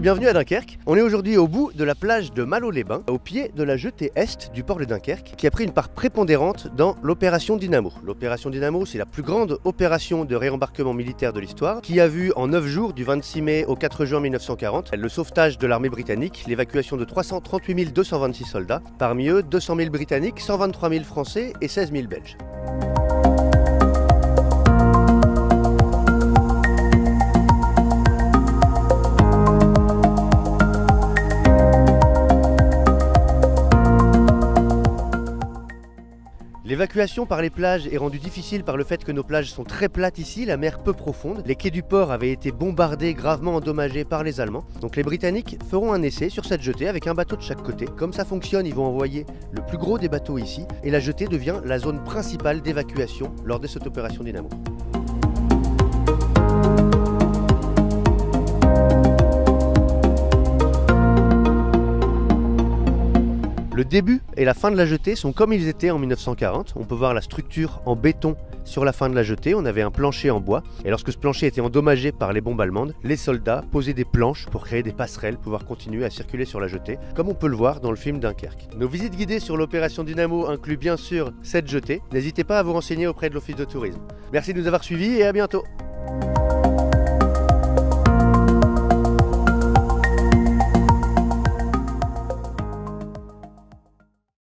bienvenue à Dunkerque. On est aujourd'hui au bout de la plage de Malo-les-Bains, au pied de la jetée est du port de Dunkerque, qui a pris une part prépondérante dans l'opération Dynamo. L'opération Dynamo, c'est la plus grande opération de réembarquement militaire de l'histoire, qui a vu en 9 jours, du 26 mai au 4 juin 1940, le sauvetage de l'armée britannique, l'évacuation de 338 226 soldats, parmi eux 200 000 Britanniques, 123 000 Français et 16 000 Belges. L'évacuation par les plages est rendue difficile par le fait que nos plages sont très plates ici, la mer peu profonde. Les quais du port avaient été bombardés, gravement endommagés par les Allemands. Donc les Britanniques feront un essai sur cette jetée avec un bateau de chaque côté. Comme ça fonctionne, ils vont envoyer le plus gros des bateaux ici et la jetée devient la zone principale d'évacuation lors de cette opération Dynamo. Le début et la fin de la jetée sont comme ils étaient en 1940. On peut voir la structure en béton sur la fin de la jetée. On avait un plancher en bois. Et lorsque ce plancher était endommagé par les bombes allemandes, les soldats posaient des planches pour créer des passerelles, pouvoir continuer à circuler sur la jetée, comme on peut le voir dans le film Dunkerque. Nos visites guidées sur l'opération Dynamo incluent bien sûr cette jetée. N'hésitez pas à vous renseigner auprès de l'Office de tourisme. Merci de nous avoir suivis et à bientôt.